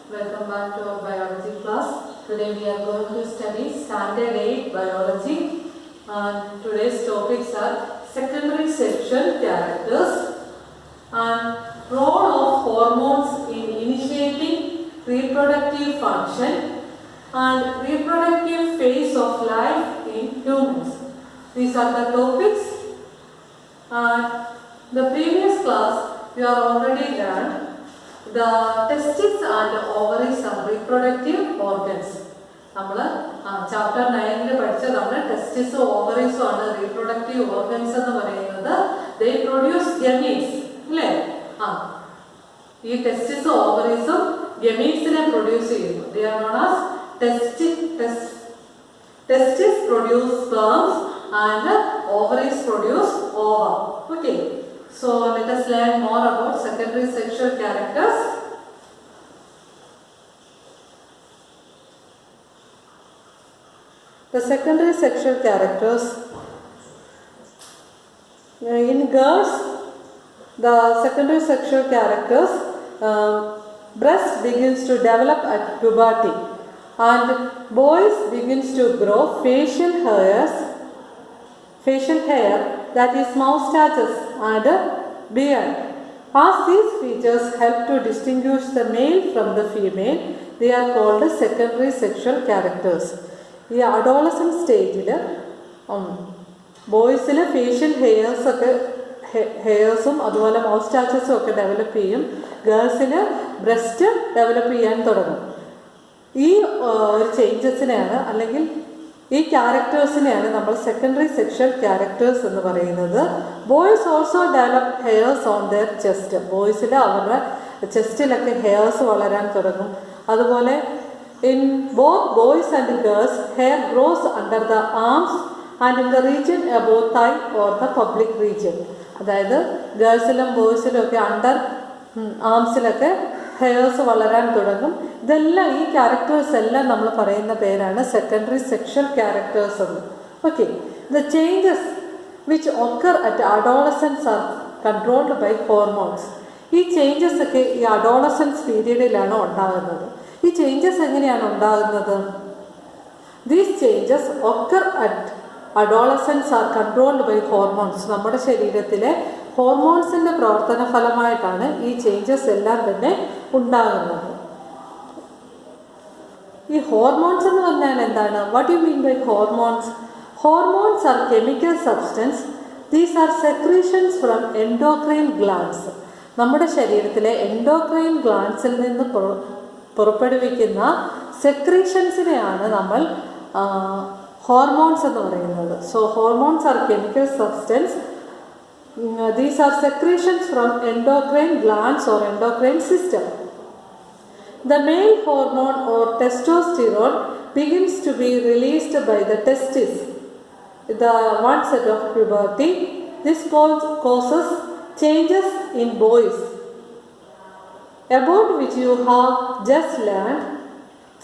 Welcome back to our biology class. Today we are going to study Standard 8 Biology. And today's topics are secondary sexual characters and role of hormones in initiating reproductive function and reproductive phase of life in humans. These are the topics. And the previous class we are already learned the testes and ovaries are reproductive organs. Chapter 9 testes and ovaries are reproductive organs. They produce gametes. These testes and ovaries gametes produce. They are known as testes produce sperms and ovaries produce ova. Okay. So let us learn more about secondary sexual characters. The secondary sexual characters. In girls, the secondary sexual characters, breast begins to develop at puberty and boys begins to grow facial hair, that is moustaches and beard. As these features help to distinguish the male from the female, they are called secondary sexual characters. In adolescent stage, boys facial hairs and moustaches develop, girls breast develop. These changes these characters are secondary sexual characters. Boys also develop hairs on their chest. Boys chest hairs. In both boys and girls, hair grows under the arms and in the region above thigh or the public region. That is, girls and boys under arms hairs വളരാൻ തുടങ്ങും. ഇതെല്ലാം ഈ characters എല്ലാം നമ്മൾ പറയുന്ന പേരാണ് secondary sexual characters എന്ന്. Okay, the changes which occur at adolescence are controlled by hormones. ഈ ചേഞ്ചസ് ഒക്കെ ഈ അഡോളസൻസ് പീരീഡിലാണ് ഉണ്ടാകുന്നത്. ഈ ചേഞ്ചസ് എങ്ങനെയാണ് ഉണ്ടാകുന്നത്? These changes occur at adolescence are controlled by hormones. നമ്മുടെ ശരീരത്തിലെ ഹോർമോൺസിൻ്റെ പ്രവർത്തന ഫലമായിട്ടാണ് ഈ ചേഞ്ചസ് എല്ലാം തന്നെ ഉണ്ടാകുന്നത്. ഈ ഹോർമോൺസ് എന്ന് പറഞ്ഞാൽ എന്താണ്? What you mean by hormones? Hormones are chemical substance. These are secretions from endocrine glands. നമ്മുടെ ശരീരത്തിലെ എൻഡോക്രൈൻ ഗ്ലാൻഡ്സിൽ നിന്ന് പുറപ്പെടുവിക്കുന്ന സെക്രീഷൻസിനെയാണ് നമ്മൾ ഹോർമോൺസ് എന്ന് പറയുന്നത്. So hormones are chemical substance. These are secretions from endocrine glands or endocrine system. The male hormone or testosterone begins to be released by the testes the onset of puberty. This causes changes in boys, about which you have just learned.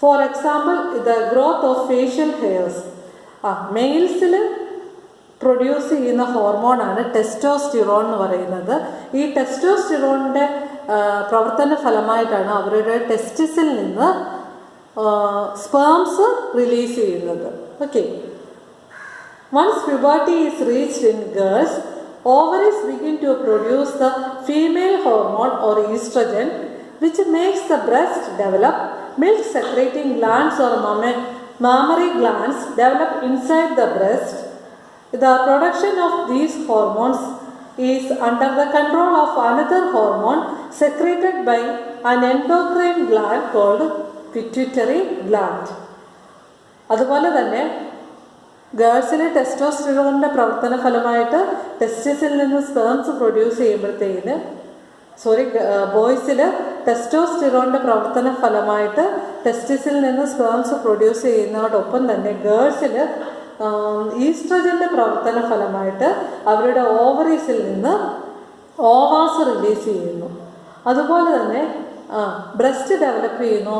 For example, the growth of facial hairs. Males produce ചെയ്യുന്ന ഹോർമോണാണ് testosterone എന്ന് പറയുന്നത്. ഈ ടെസ്റ്റോസ്റ്റിറോണിൻ്റെ പ്രവർത്തന ഫലമായിട്ടാണ് അവരുടെ ടെസ്റ്റിസിൽ നിന്ന് സ്പേംസ് റിലീസ് ചെയ്യുന്നത്. Okay, once puberty is reached in girls, ovaries begin to produce the female hormone or oestrogen which makes the breast develop. Milk secreting glands or mammary glands develop inside the breast. The production of these hormones is under the control of another hormone secreted by an endocrine gland called pituitary gland. അതുപോലെ തന്നെ ഗേൾസിലെ ടെസ്റ്റോസ്റ്റിറോണിൻ്റെ പ്രവർത്തന ഫലമായിട്ട് ടെസ്റ്റിസിൽ നിന്ന് sperms produce ചെയ്യുമ്പോഴത്തേക്കിന് ബോയ്സിൽ ടെസ്റ്റോസ്റ്റിറോണിൻ്റെ പ്രവർത്തന ഫലമായിട്ട് ടെസ്റ്റിസിൽ നിന്ന് sperms produce ചെയ്യുന്നതോടൊപ്പം തന്നെ ഗേൾസിൽ ഈസ്ട്രജൻ്റെ പ്രവർത്തന ഫലമായിട്ട് അവരുടെ ഓവറീസിൽ നിന്ന് ഓവാസ് റിലീസ് ചെയ്യുന്നു. അതുപോലെ തന്നെ ബ്രസ്റ്റ് ഡെവലപ്പ് ചെയ്യുന്നു,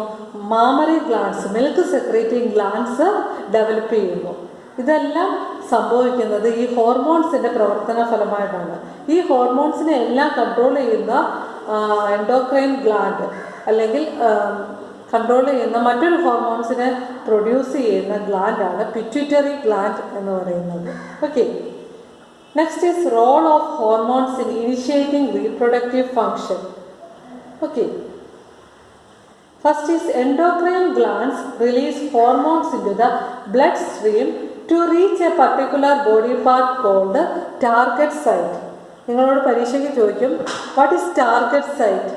mammary glands, milk secreting glands develop ചെയ്യുന്നു. ഇതെല്ലാം സംഭവിക്കുന്നത് ഈ ഹോർമോൺസിൻ്റെ പ്രവർത്തന ഫലമായിട്ടാണ്. ഈ ഹോർമോൺസിനെ എല്ലാം കൺട്രോൾ ചെയ്യുന്ന എൻഡോക്രൈൻ ഗ്ലാൻഡ് അല്ലെങ്കിൽ കൺട്രോൾ ചെയ്യുന്ന മറ്റൊരു ഹോർമോൺസിനെ പ്രൊഡ്യൂസ് ചെയ്യുന്ന ഗ്ലാൻഡാണ് പിറ്റ്യൂട്ടറി ഗ്ലാൻഡ് എന്ന് പറയുന്നത്. Okay, next is role of hormones in initiating reproductive function. Okay, first is endocrine glands release hormones into the bloodstream to reach a particular body part called target site. നിങ്ങളോട് പരീക്ഷയ്ക്ക് ചോദിക്കും, what is target site?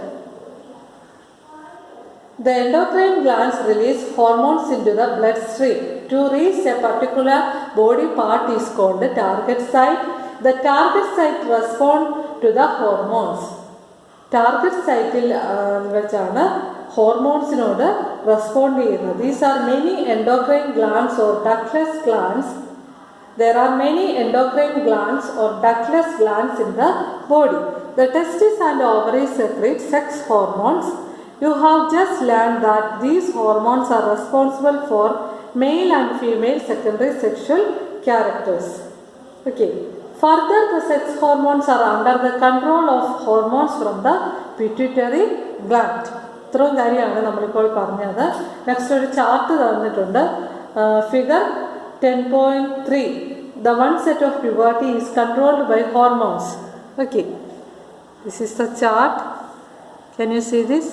The endocrine glands release hormones into the bloodstream to reach a particular body part is called the target site. The target site responds to the hormones. Target site വെച്ചാണ് ഹോർമോൺസിനോട് respond ചെയ്യുന്നത്. These are many endocrine glands or ductless glands. There are many endocrine glands or ductless glands in the body. The testes and ovaries secrete sex hormones. You have just learned that these hormones are responsible for male and female secondary sexual characters. Okay. Further, the sex hormones are under the control of hormones from the pituitary gland. ഇത്രയും കാര്യമാണ് നമ്മളിപ്പോൾ പറഞ്ഞത്. Next ഒരു chart തന്നിട്ടുണ്ട്, figure 10.3. The one set of puberty is controlled by hormones. Okay, this is the chart. Can you see this?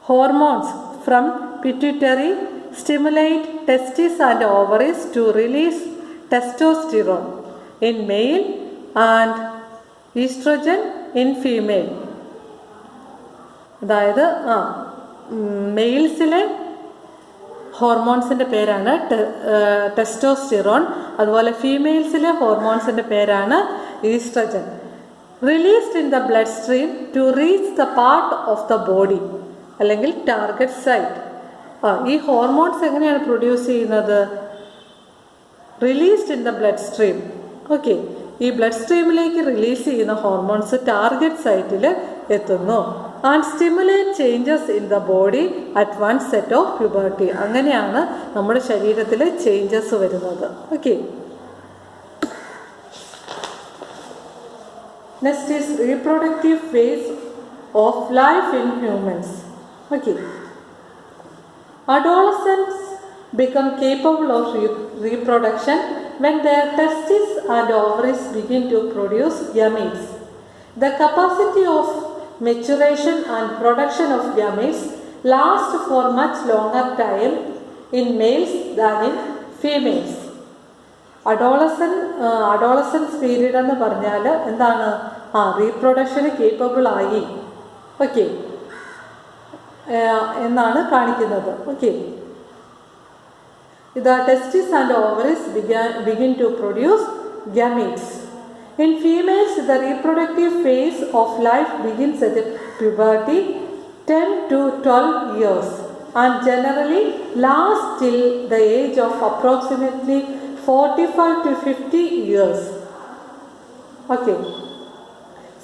Hormones from pituitary stimulate testes and ovaries to release testosterone in male and estrogen in female. അതായത് മെയിൽസിലെ ഹോർമോൺസിൻ്റെ പേരാണ് testosterone. അതുപോലെ ഫീമെയിൽസിലെ ഹോർമോൺസിൻ്റെ പേരാണ് oestrogen. Released in the blood stream to reach the part of the body അല്ലെങ്കിൽ target site. ഈ ഹോർമോൺസ് എങ്ങനെയാണ് പ്രൊഡ്യൂസ് ചെയ്യുന്നത്? Released in the blood stream. Okay, ഈ ബ്ലഡ് സ്ട്രീമിലേക്ക് റിലീസ് ചെയ്യുന്ന ഹോർമോൺസ് ടാർഗറ്റ് സൈറ്റിൽ എത്തുന്നു. And stimulate changes in the body at onset of puberty. അങ്ങനെയാണ് നമ്മുടെ ശരീരത്തിൽ ചേഞ്ചസ് വരുന്നത്. Okay, next is reproductive phase of life in humans. Okay, adolescents become capable of reproduction when their testes and ovaries begin to produce gametes. The capacity of maturation and production of gametes lasts for much longer time in males than in females. Adolescence period എന്ന് പറഞ്ഞാൽ എന്താണ്? റീപ്രൊഡക്ഷന് capable ആയി, okay, എന്നാണ് കാണിക്കുന്നത്. Okay, the testes and ovaries begin to produce gametes. In females, the reproductive phase of life begins at puberty 10 to 12 years and generally lasts till the age of approximately 45 to 50 years. Okay.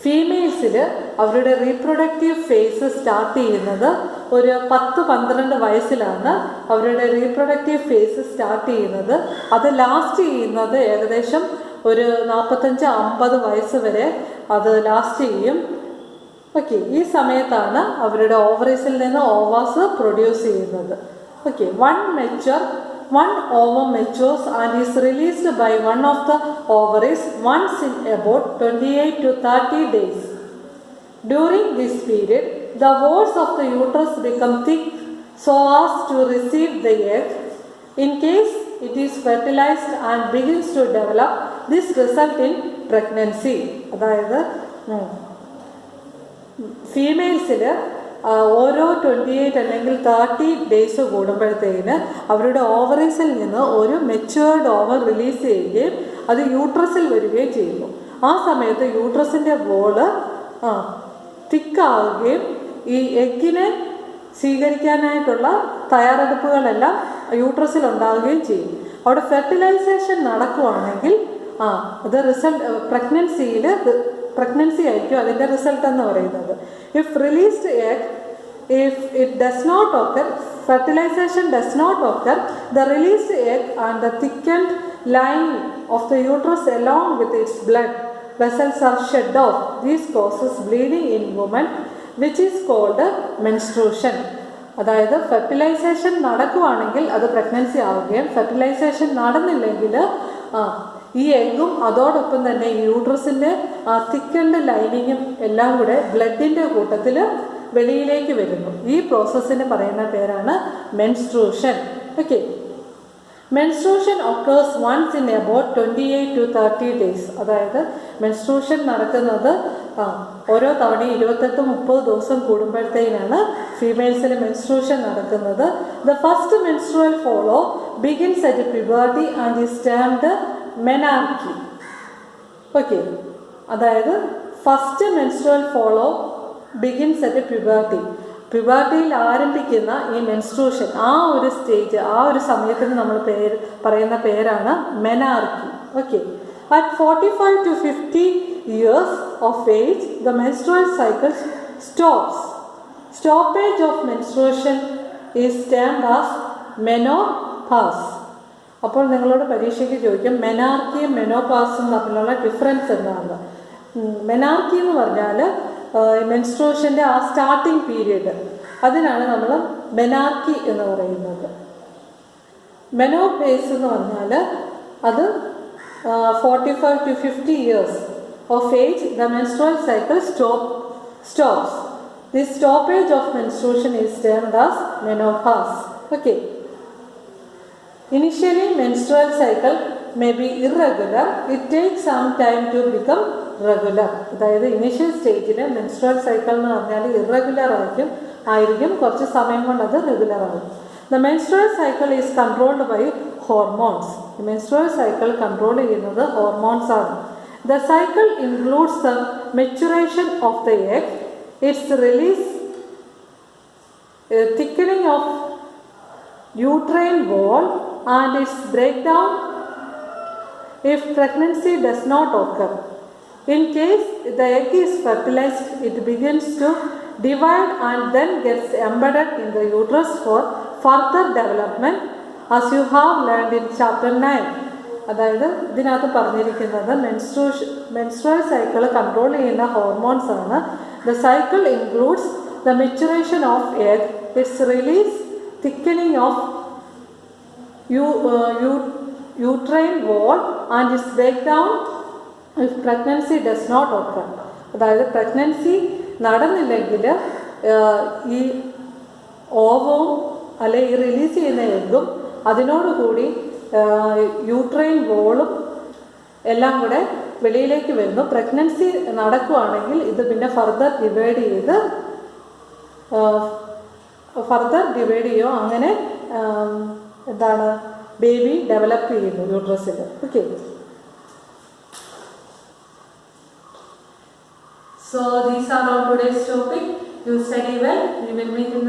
ഫീമെയിൽസിൽ അവരുടെ reproductive face start ചെയ്യുന്നത് ഒരു 10-12 വയസ്സിലാണ്. അവരുടെ reproductive face start ചെയ്യുന്നത്. അത് last ചെയ്യുന്നത് ഏകദേശം ഒരു 45-50 വയസ്സ് വരെ അത് ലാസ്റ്റ് ചെയ്യും. ഓക്കെ, ഈ സമയത്താണ് അവരുടെ ഓവറീസിൽ നിന്ന് ഓവാസ് പ്രൊഡ്യൂസ് ചെയ്യുന്നത്. Okay, one ovum matures and is released by one of the ovaries once in about 28 to 30 days. During this period, the walls of the uterus become thick so as to receive the egg. In case it is fertilized and begins to develop, this results in pregnancy. അതായത് ഫീമെയിൽസിൽ ഓരോ 28 അല്ലെങ്കിൽ 30 days കൂടുമ്പോഴത്തേന് അവരുടെ ഓവറീസിൽ നിന്ന് ഒരു matured over release ചെയ്യുകയും അത് യൂട്രസിൽ വരികയും ചെയ്യുന്നു. ആ സമയത്ത് യൂട്രസിൻ്റെ വോള് തിക്കാവുകയും ഈ എഗ്ഗിനെ സ്വീകരിക്കാനായിട്ടുള്ള തയ്യാറെടുപ്പുകളെല്ലാം യൂട്രസിൽ ഉണ്ടാവുകയും ചെയ്യും. അവിടെ ഫെർട്ടിലൈസേഷൻ നടക്കുവാണെങ്കിൽ അത് പ്രഗ്നൻസി ആയിരിക്കും അതിൻ്റെ റിസൾട്ട് എന്ന് പറയുന്നത്. If released egg, if it does not occur, fertilization does not occur, the released egg and the thickened lining of the uterus along with its blood vessels are shed off. This causes bleeding in women, which is called menstruation. അതായത് fertilisation നടക്കുകയാണെങ്കിൽ അത് pregnancy ആവുകയും fertilisation നടന്നില്ലെങ്കിൽ ഈ എഗ്ഗും അതോടൊപ്പം തന്നെ യൂട്രസിൻ്റെ thickened ലൈനിങ്ങും എല്ലാം കൂടെ ബ്ലഡിൻ്റെ കൂട്ടത്തിൽ വെളിയിലേക്ക് വരുന്നു. ഈ പ്രോസസ്സിന് പറയുന്ന പേരാണ് menstruation. Okay, menstruation occurs once in about 28 to 30 days. അതായത് മെൻസ്ട്രൂഷൻ നടക്കുന്നത് ഓരോ തവണയും 28-30 ദിവസം കൂടുമ്പോഴത്തേനാണ് ഫീമെയിൽസിൽ മെൻസ്ട്രൂഷൻ നടക്കുന്നത്. The first menstrual flow begins at puberty and is termed menarche. Okay, അതായത് first menstrual flow begins at puberty. പ്യൂബർട്ടിയിൽ ആരംഭിക്കുന്ന ഈ മെൻസ്ട്രൂഷൻ ആ ഒരു സ്റ്റേജ്, ആ ഒരു സമയത്തിന് നമ്മൾ പറയുന്ന പേരാണ് menarche. Okay, at 45 to 50 years of age the menstrual cycle stops. Stoppage of menstruation is termed as menopause. അപ്പോൾ നിങ്ങളോട് പരീക്ഷയ്ക്ക് ചോദിക്കും മെനാർക്കിയും മെനോപാസും തമ്മിലുള്ള ഡിഫറൻസ് എന്താണ്. മെനാർക്കി എന്ന് പറഞ്ഞാൽ മെൻസ്ട്രൂഷൻ്റെ ആ സ്റ്റാർട്ടിങ് പീരീഡ്, അതിനാണ് നമ്മൾ മെനാർക്കി എന്ന് പറയുന്നത്. മെനോപേസ് എന്ന് പറഞ്ഞാൽ അത് 45 to 50 years of age the menstrual cycle stops. This stoppage of menstruation is termed as menopause. Okay, initially menstrual cycle may be irregular. It takes some time to become regular. അതായത് initial സ്റ്റേജിൽ menstrual cycle എന്ന് പറഞ്ഞാൽ irregular ആയിരിക്കും, കുറച്ച് സമയം കൊണ്ട് അത് regular ആകും. The menstrual cycle is controlled by hormones. The menstrual cycle control ചെയ്യുന്നത് ഹോർമോൺസ് ആണ്. The cycle includes the maturation of the egg, its release, thickening of uterine wall and its breakdown if pregnancy does not occur. In case the egg is fertilized, it begins to divide and then gets embedded in the uterus for further development, as you have learned in chapter 9. അതായത് ഇതിനകത്ത് പറഞ്ഞിരിക്കുന്നത് menstrual cycle control ചെയ്യുന്ന hormones ആണ്. The cycle includes the maturation of egg, its release, thickening of uterine wall and its break down if pregnancy does not occur. അതായത് pregnancy നടന്നില്ലെങ്കിൽ ഈ ഓവവും അല്ലെ ഈ റിലീസ് ചെയ്യുന്ന എഗ്ഗും അതിനോടുകൂടി യൂട്രൈൻ വോളും എല്ലാം കൂടെ വെളിയിലേക്ക് വരുന്നു. പ്രഗ്നൻസി നടക്കുകയാണെങ്കിൽ ഇത് പിന്നെ ഫർദർ ഡിവൈഡ് ചെയ്യുമോ, അങ്ങനെ എന്താണ് ബേബി ഡെവലപ്പ് ചെയ്യുന്നു യൂട്രസിൽ. Okay, so these are all today's topic. You study well. We will meet in